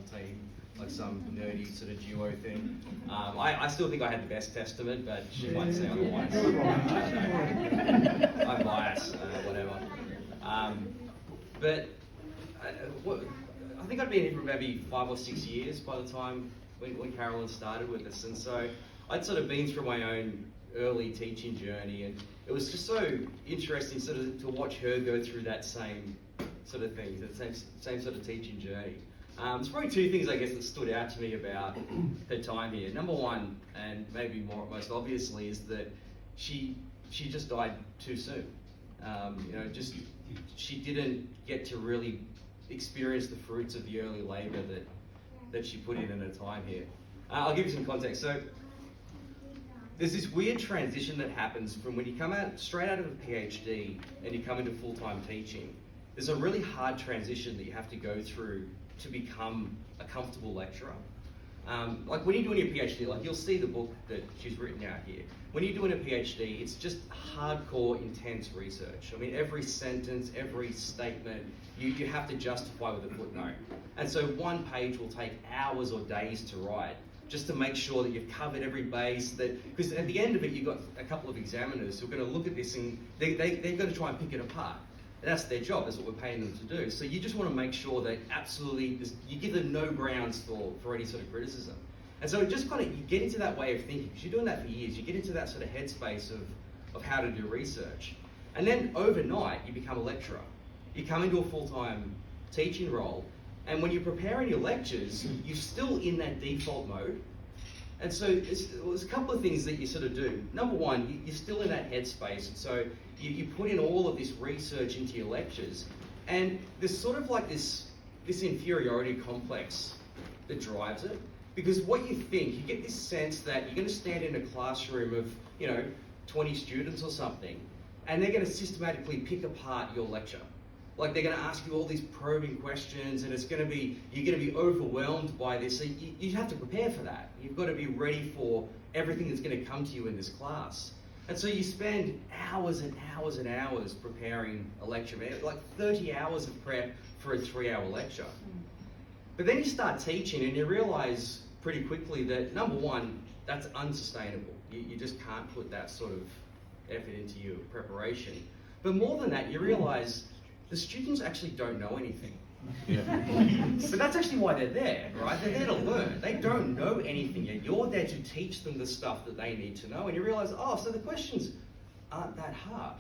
Bible team, like some nerdy sort of duo thing. I still think I had the best testament, but she might say otherwise. I'm biased, whatever. But I think I'd been here for maybe 5 or 6 years by the time when Caroline started with us, and so I'd sort of been through my own early teaching journey, and it was just so interesting sort of to watch her go through that same sort of thing, the same sort of teaching journey. There's probably 2 things I guess that stood out to me about her time here. Number one, and maybe most obviously, is that she just died too soon. She didn't get to really experience the fruits of the early labour that she put in her time here. I'll give you some context. So there's this weird transition that happens from when you come out straight out of a PhD and you come into full-time teaching. There's a really hard transition that you have to go through to become a comfortable lecturer. Like when you're doing your PhD, like you'll see the book that she's written out here. When you're doing a PhD, it's just hardcore, intense research. I mean, every sentence, every statement, you have to justify with a footnote. And so one page will take hours or days to write, just to make sure that you've covered every base. Because at the end of it, you've got a couple of examiners who are going to look at this and they're going to try and pick it apart. And that's their job, that's what we're paying them to do. So you just want to make sure that absolutely, you give them no grounds for any sort of criticism. And so it just kind of, you get into that way of thinking, because you're doing that for years, you get into that sort of headspace of how to do research. And then overnight, you become a lecturer. You come into a full-time teaching role, and when you're preparing your lectures, you're still in that default mode. And so there's a couple of things that you sort of do. Number one, you're still in that headspace, and so you put in all of this research into your lectures, and there's sort of like this inferiority complex that drives it. Because what you think, you get this sense that you're going to stand in a classroom of, 20 students or something, and they're going to systematically pick apart your lecture. Like they're going to ask you all these probing questions, and you're going to be overwhelmed by this. So you have to prepare for that. You've got to be ready for everything that's going to come to you in this class. And so you spend hours and hours and hours preparing a lecture, like 30 hours of prep for a 3-hour lecture. But then you start teaching and you realize pretty quickly that, number one, that's unsustainable. You just can't put that sort of effort into your preparation. But more than that, you realize the students actually don't know anything. Yeah. But that's actually why they're there, right? They're there to learn. They don't know anything yet. You're there to teach them the stuff that they need to know. And you realize, so the questions aren't that hard.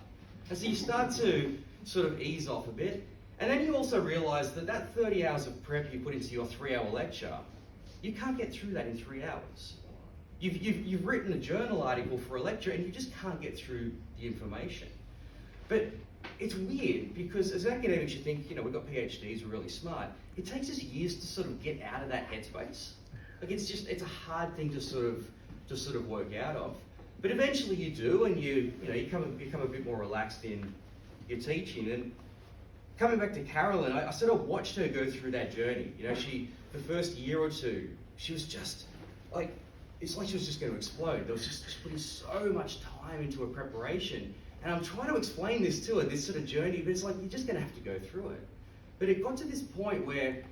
And so you start to sort of ease off a bit. And then you also realize that 30 hours of prep you put into your 3-hour lecture, you can't get through that in 3 hours. You've written a journal article for a lecture and you just can't get through the information. But it's weird because as academics you think, we've got PhDs, we're really smart. It takes us years to sort of get out of that headspace. Like it's a hard thing to sort of work out of. But eventually you do, and you become a bit more relaxed in your teaching. And coming back to Caroline, I sort of watched her go through that journey. The first year or two, she was just like, it's like she was just going to explode. There was just putting so much time into her preparation. And I'm trying to explain this to her, this sort of journey, but it's like, you're just going to have to go through it. But it got to this point where,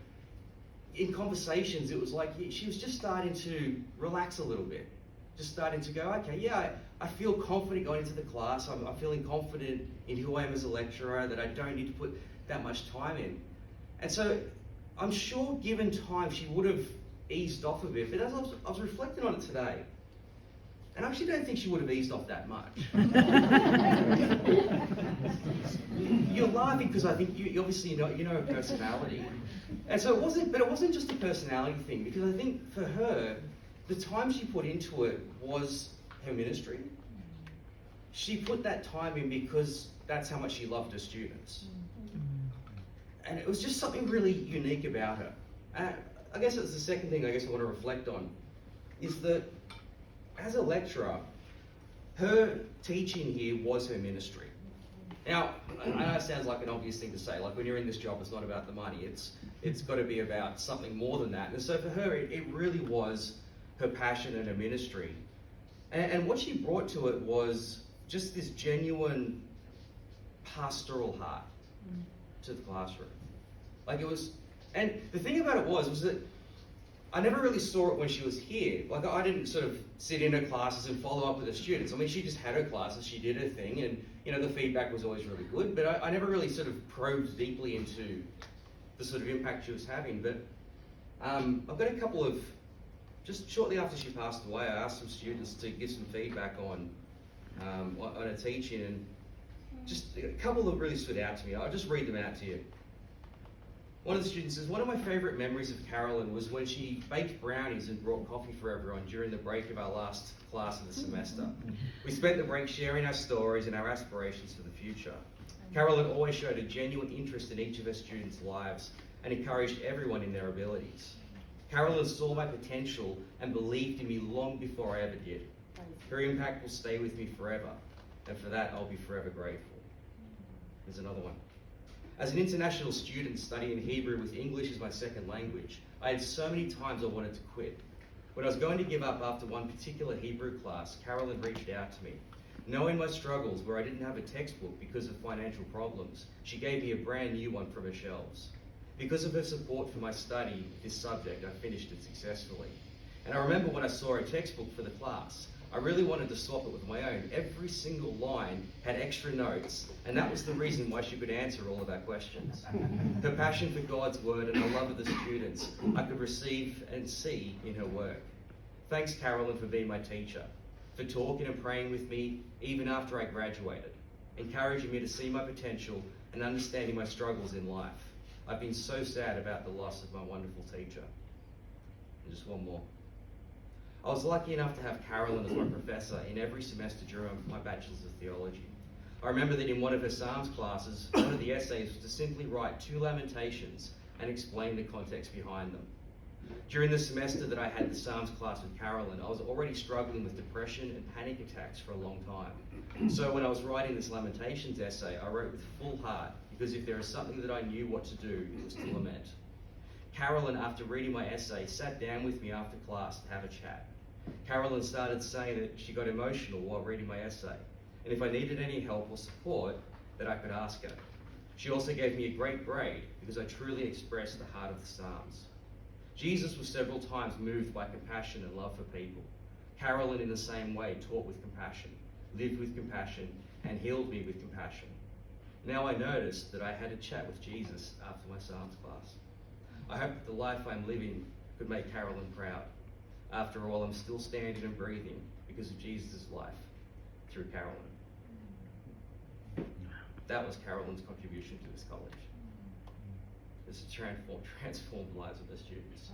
in conversations, it was like she was just starting to relax a little bit. Just starting to go, okay, yeah, I feel confident going into the class. I'm feeling confident in who I am as a lecturer, that I don't need to put that much time in. And so I'm sure given time, she would have eased off a bit. But as I was reflecting on it today, and I actually don't think she would have eased off that much. You're laughing because I think you obviously know her personality. And so it wasn't just a personality thing, because I think for her, the time she put into it was her ministry. She put that time in because that's how much she loved her students. And it was just something really unique about her. I guess that's the second thing I want to reflect on, is that as a lecturer, her teaching here was her ministry. Now, I know it sounds like an obvious thing to say, like when you're in this job, it's not about the money, it's got to be about something more than that. And so for her, it really was her passion and her ministry. And what she brought to it was just this genuine pastoral heart to the classroom. Like it was, and the thing about it was that I never really saw it when she was here. Like, I didn't sort of sit in her classes and follow up with the students. I mean, she just had her classes, she did her thing, and, you know, the feedback was always really good, but I never really sort of probed deeply into the sort of impact she was having. But I've got a couple of, just shortly after she passed away, I asked some students to give some feedback on her teaching, and just a couple that really stood out to me. I'll just read them out to you. One of the students says, one of my favourite memories of Caroline was when she baked brownies and brought coffee for everyone during the break of our last class of the semester. We spent the break sharing our stories and our aspirations for the future. Caroline always showed a genuine interest in each of her students' lives and encouraged everyone in their abilities. Caroline saw my potential and believed in me long before I ever did. Her impact will stay with me forever, and for that I'll be forever grateful. There's another one. As an international student studying Hebrew with English as my second language, I had so many times I wanted to quit. When I was going to give up after one particular Hebrew class, Caroline reached out to me. Knowing my struggles where I didn't have a textbook because of financial problems, she gave me a brand new one from her shelves. Because of her support for my study of this subject, I finished it successfully. And I remember when I saw her textbook for the class, I really wanted to swap it with my own. Every single line had extra notes, and that was the reason why she could answer all of our questions. Her passion for God's word and her love of the students, I could receive and see in her work. Thanks, Caroline, for being my teacher, for talking and praying with me even after I graduated, encouraging me to see my potential and understanding my struggles in life. I've been so sad about the loss of my wonderful teacher. And just one more. I was lucky enough to have Caroline as my professor in every semester during my Bachelor's of Theology. I remember that in one of her Psalms classes, one of the essays was to simply write 2 lamentations and explain the context behind them. During the semester that I had the Psalms class with Caroline, I was already struggling with depression and panic attacks for a long time. So when I was writing this Lamentations essay, I wrote with full heart, because if there is something that I knew what to do, it was to lament. Caroline, after reading my essay, sat down with me after class to have a chat. Caroline started saying that she got emotional while reading my essay, and if I needed any help or support, that I could ask her. She also gave me a great grade because I truly expressed the heart of the Psalms. Jesus was several times moved by compassion and love for people. Caroline, in the same way, taught with compassion, lived with compassion, and healed me with compassion. Now I noticed that I had a chat with Jesus after my Psalms class. I hope that the life I'm living could make Caroline proud. After all, I'm still standing and breathing because of Jesus' life through Caroline. That was Caroline's contribution to this college. This has transformed lives of the students.